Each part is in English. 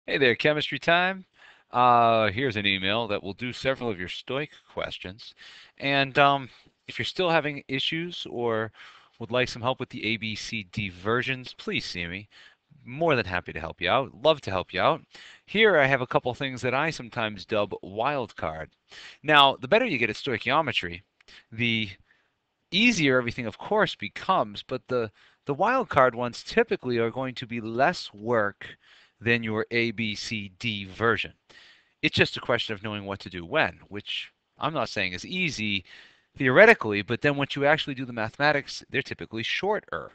Hey there, chemistry time. Here's an email that will do several of your stoich questions. And if you're still having issues or would like some help with the ABCD versions, please see me. More than happy to help you out. Love to help you out. Here I have a couple things that I sometimes dub wildcard. Now, the better you get at stoichiometry, the easier everything of course becomes, but the wild card ones typically are going to be less work than your A, B, C, D version. It's just a question of knowing what to do when, which I'm not saying is easy theoretically, but then once you actually do the mathematics, they're typically shorter.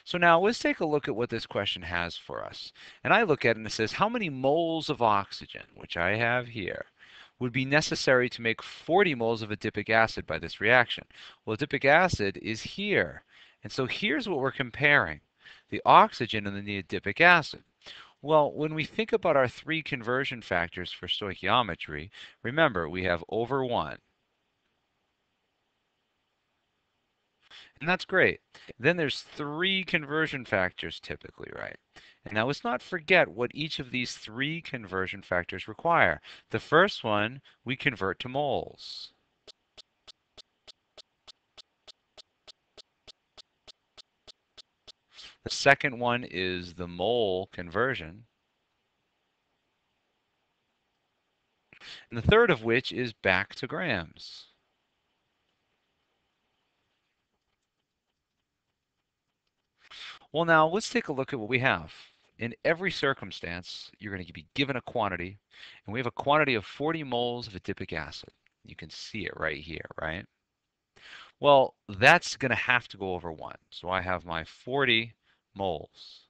So now let's take a look at what this question has for us. And I look at it and it says, how many moles of oxygen, which I have here, would be necessary to make 40 moles of adipic acid by this reaction? Well, adipic acid is here. And so here's what we're comparing, the oxygen and then the adipic acid. Well, when we think about our three conversion factors for stoichiometry, remember we have over 1. And that's great. Then there's three conversion factors typically, right? And now let's not forget what each of these three conversion factors require. The first one, we convert to moles. The second one is the mole conversion. And the third of which is back to grams. Well, now let's take a look at what we have. In every circumstance, you're going to be given a quantity, and we have a quantity of 40 moles of adipic acid. You can see it right here, right? Well, that's going to have to go over 1. So I have my 40 moles.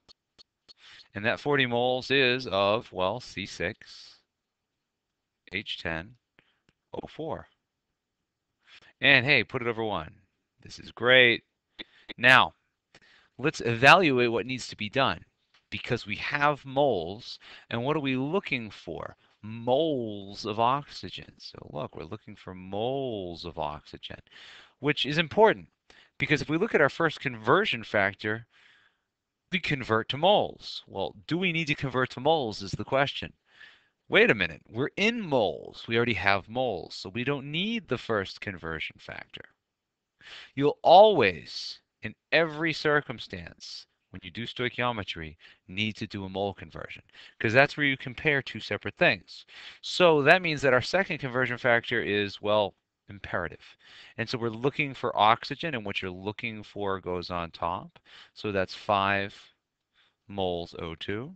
And that 40 moles is of, well, C6, H10, O4. And hey, put it over 1. This is great. Now, let's evaluate what needs to be done because we have moles. And what are we looking for? Moles of oxygen. So look, we're looking for moles of oxygen, which is important because if we look at our first conversion factor, we convert to moles. Well, do we need to convert to moles is the question. Wait a minute, we're in moles. We already have moles, so we don't need the first conversion factor. You'll always, in every circumstance, when you do stoichiometry, need to do a mole conversion because that's where you compare two separate things. So that means that our second conversion factor is, well, imperative. And so we're looking for oxygen, and what you're looking for goes on top. So that's 5 moles O2,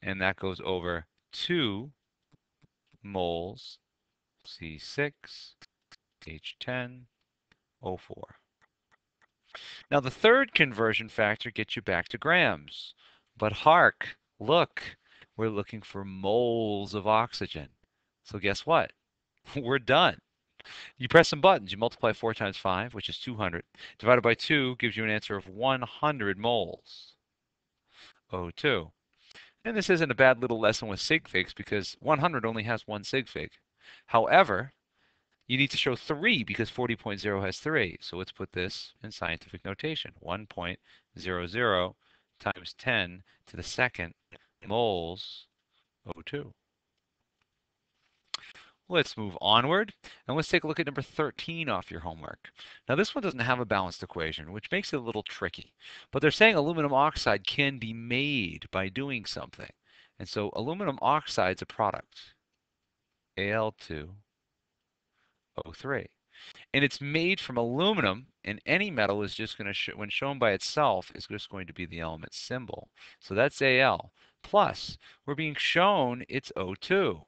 and that goes over 2 moles C6, H10, O4. Now the third conversion factor gets you back to grams. But hark, look, we're looking for moles of oxygen. So guess what? We're done. You press some buttons. You multiply 4 times 5, which is 200. Divided by 2 gives you an answer of 100 moles. O2. And this isn't a bad little lesson with sig figs because 100 only has one sig fig. However, you need to show 3 because 40.0 has 3. So let's put this in scientific notation. 1.00 times 10 to the second moles O2. Let's move onward, and let's take a look at number 13 off your homework. Now this one doesn't have a balanced equation, which makes it a little tricky. But they're saying aluminum oxide can be made by doing something. And so aluminum oxide's a product, Al2O3. And it's made from aluminum, and any metal is just going to, when shown by itself, is just going to be the element symbol. So that's Al. Plus, we're being shown it's O2.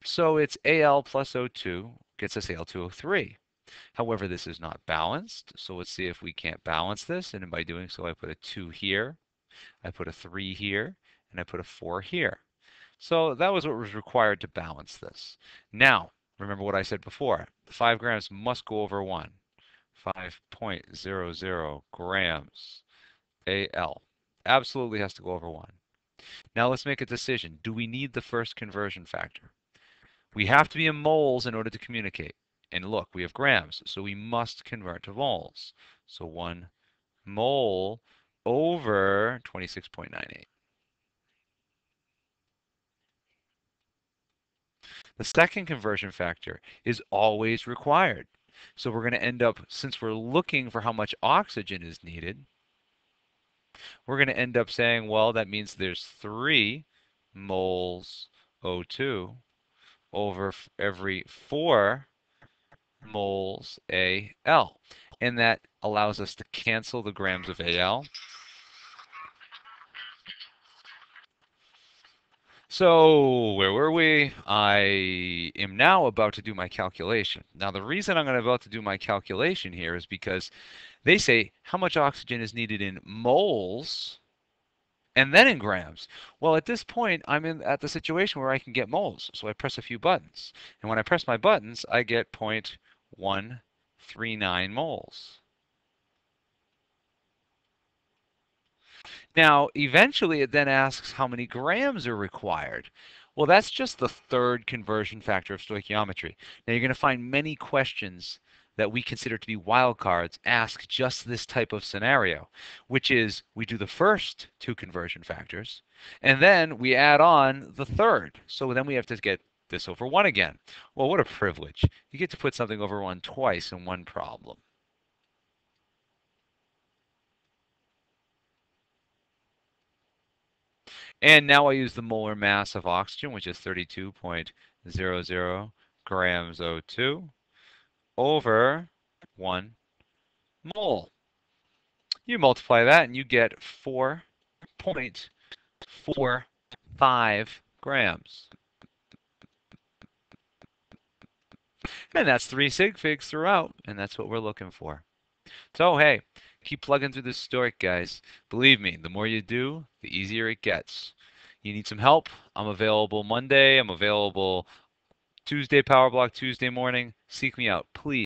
So it's Al plus O2 gets us Al2O3. However, this is not balanced, so let's see if we can't balance this. And by doing so, I put a 2 here, I put a 3 here, and I put a 4 here. So that was what was required to balance this. Now, remember what I said before. The 5 grams must go over 1. 5.00 grams Al. Absolutely has to go over 1. Now let's make a decision. Do we need the first conversion factor? We have to be in moles in order to communicate. And look, we have grams, so we must convert to moles. So 1 mole over 26.98. The second conversion factor is always required. So we're going to end up, since we're looking for how much oxygen is needed, we're going to end up saying, well, that means there's 3 moles O2 over every 4 moles Al. And that allows us to cancel the grams of Al. So where were we? I am now about to do my calculation. Now the reason I'm about to do my calculation here is because they say how much oxygen is needed in moles and then in grams. Well, at this point, I'm at the situation where I can get moles. So I press a few buttons. And when I press my buttons, I get 0.139 moles. Now, eventually, it then asks how many grams are required. Well, that's just the third conversion factor of stoichiometry. Now, you're going to find many questions that we consider to be wildcards ask just this type of scenario, which is we do the first 2 conversion factors, and then we add on the third. So then we have to get this over 1 again. Well, what a privilege. You get to put something over 1 twice in one problem. And now I use the molar mass of oxygen, which is 32.00 grams O2 over 1 mole. You multiply that and you get 4.45 grams. And that's 3 sig figs throughout, and that's what we're looking for. So, hey, keep plugging through this stoic, guys. Believe me, the more you do, the easier it gets. You need some help? I'm available Monday. I'm available Tuesday, Power Block Tuesday morning. Seek me out, please.